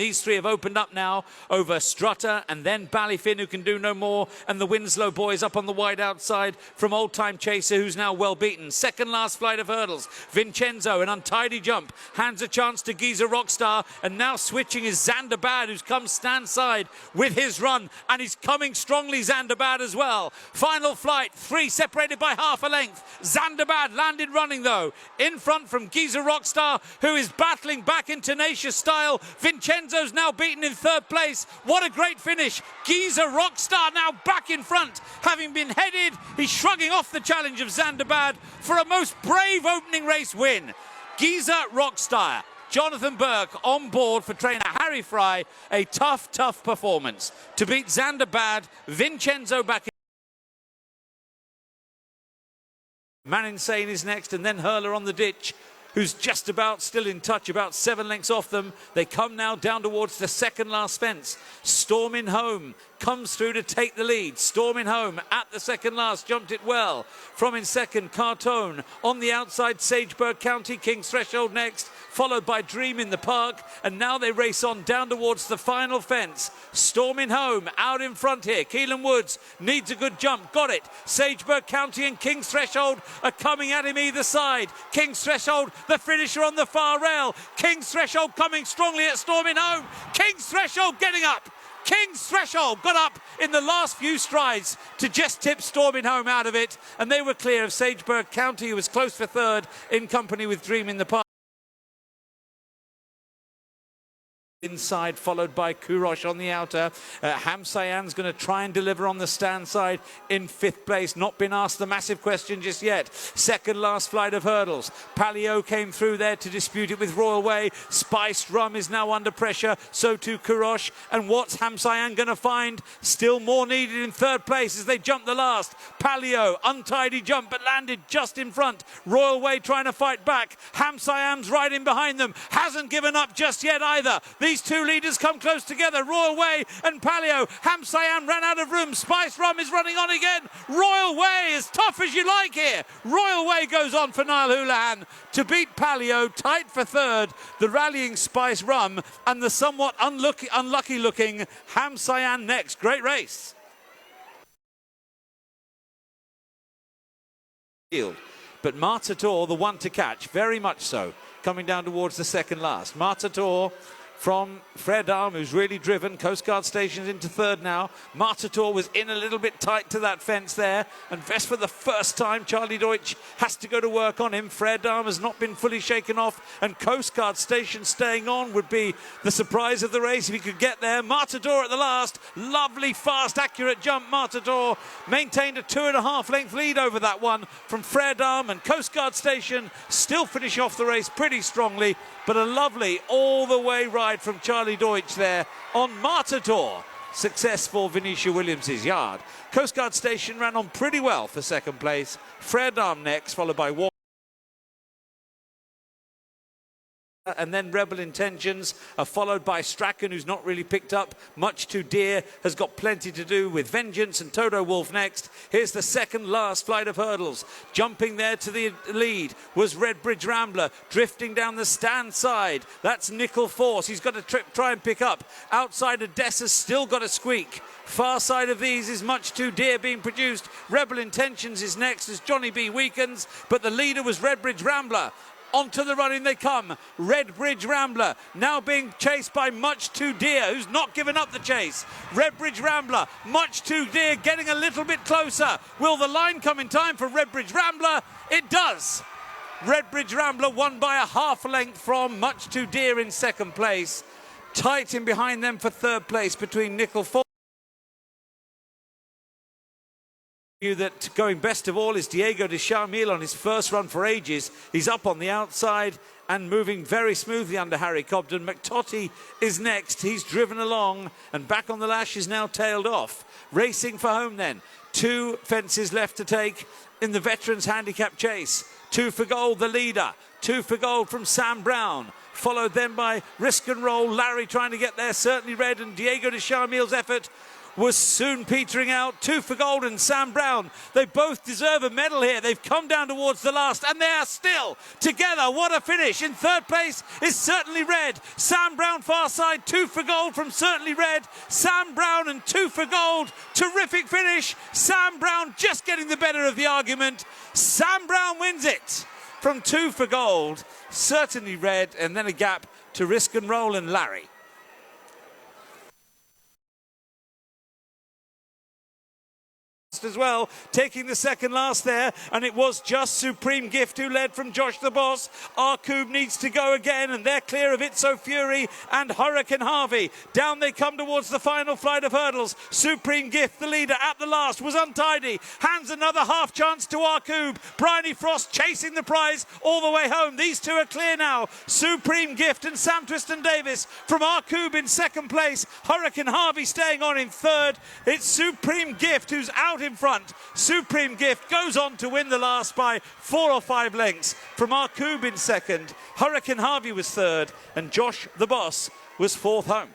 These three have opened up now over Strutter and then Ballyfin, who can do no more, and the Winslow boys up on the wide outside from Old Time Chaser, who's now well beaten. Second last flight of hurdles. Vincenzo, an untidy jump, hands a chance to Giza Rockstar, and now switching is Zanderbad, who's come stand side with his run, and he's coming strongly, Zanderbad as well. Final flight, three separated by half a length. Zanderbad landed running though, in front from Giza Rockstar, who is battling back in tenacious style. Vincenzo's now beaten in third place. What a great finish. Giza Rockstar now back in front, having been headed. He's shrugging off the challenge of Zanderbad for a most brave opening race win. Giza Rockstar, Jonathan Burke on board for trainer Harry Fry. A tough, tough performance to beat Zanderbad. Vincenzo back in. Man Insane is next, and then Hurler on the ditch, who's just about still in touch, about 7 lengths off them. They come now down towards the second last fence. Stormin' Home comes through to take the lead. Stormin' Home at the second last, jumped it well. From in second, Cartone. On the outside, Sageburg County, King's Threshold next, followed by Dream in the Park. And now they race on down towards the final fence. Stormin' Home out in front here. Keelan Woods needs a good jump, got it. Sageburg County and King's Threshold are coming at him either side. King's Threshold, the finisher on the far rail. King's Threshold coming strongly at Stormin' Home. King's Threshold getting up. King's Threshold got up in the last few strides to just tip Stormin' Home out of it, and they were clear of Sageburg County, who was close for third in company with Dream in the Park. Inside, followed by Kurosh on the outer. Hamsayan's going to try and deliver on the stand side in 5th place. Not been asked the massive question just yet. Second last flight of hurdles. Palio came through there to dispute it with Royal Way. Spiced Rum is now under pressure. So too Kurosh. And what's Hamsayan going to find? Still more needed in 3rd place as they jump the last. Palio, untidy jump, but landed just in front. Royal Way trying to fight back. Hamsayan's right in behind them. Hasn't given up just yet either. These two leaders come close together. Royal Way and Palio. Hamsayan ran out of room. Spice Rum is running on again. Royal Way, as tough as you like here. Royal Way goes on for Niall Houlihan to beat Palio. Tight for third, the rallying Spice Rum, and the somewhat unlucky looking Hamsayan next. Great race. But Martator, the one to catch, very much so, coming down towards the second last. Martator from Fred Arm, who's really driven. Coast Guard stations into third now. Martator was in a little bit tight to that fence there, and Vest for the first time, Charlie Deutsch has to go to work on him. Fred Arm has not been fully shaken off, and Coast Guard station staying on would be the surprise of the race if he could get there. Martator at the last, lovely, fast, accurate jump. Martator maintained a 2.5 length lead over that one from Fred Arm, and Coast Guard station still finish off the race pretty strongly, but a lovely all the way ride from Charlie Deutsch there on Martator. Successful Venetia Williams' yard. Coast Guard station ran on pretty well for second place. Fred Arm next, followed by Walker. And then Rebel Intentions are followed by Strachan, who's not really picked up much too dear, has got plenty to do with Vengeance, and Toto Wolf next. Here's the second last flight of hurdles. Jumping there to the lead was Redbridge Rambler, drifting down the stand side. That's Nickel Force. He's got to try and pick up. Outside Odessa's still got a squeak. Far side of these is Much Too Dear being produced. Rebel Intentions is next as Johnny B weakens, but the leader was Redbridge Rambler. Onto the running they come. Redbridge Rambler now being chased by Much Too Dear, who's not given up the chase. Redbridge Rambler, Much Too Dear getting a little bit closer. Will the line come in time for Redbridge Rambler? It does. Redbridge Rambler won by a half length from Much Too Dear in second place. Tight in behind them for third place between Nickel Force. That going best of all is Diego de Charmille on his first run for ages. He's up on the outside and moving very smoothly under Harry Cobden. McTotty is next. He's driven along and back on the lash is now tailed off. Racing for home then. 2 fences left to take in the Veterans Handicap Chase. 2 for Gold, the leader. 2 for Gold from Sam Brown. Followed then by Risk and Roll. Larry trying to get there, certainly Red, and Diego de Charmille's effort was soon petering out. 2 for Gold and Sam Brown. They both deserve a medal here. They've come down towards the last and they are still together. What a finish. In third place is Certainly Red. Sam Brown far side. 2 for Gold from Certainly Red. Sam Brown and 2 for Gold. Terrific finish. Sam Brown just getting the better of the argument. Sam Brown wins it from 2 for Gold. Certainly Red, and then a gap to Risk and Roll and Larry. As well, taking the second last there, and it was just Supreme Gift who led from Josh the Boss. Arkoob needs to go again, and they're clear of It's So Fury and Hurricane Harvey. Down they come towards the final flight of hurdles. Supreme Gift, the leader at the last, was untidy. Hands another half chance to Arkoob. Bryony Frost chasing the prize all the way home. These two are clear now. Supreme Gift and Sam Twiston Davis from Arkoob in second place. Hurricane Harvey staying on in third. It's Supreme Gift who's out in front. Supreme Gift goes on to win the last by 4 or 5 lengths from Arkoob in second. Hurricane Harvey was third, and Josh the Boss was fourth home.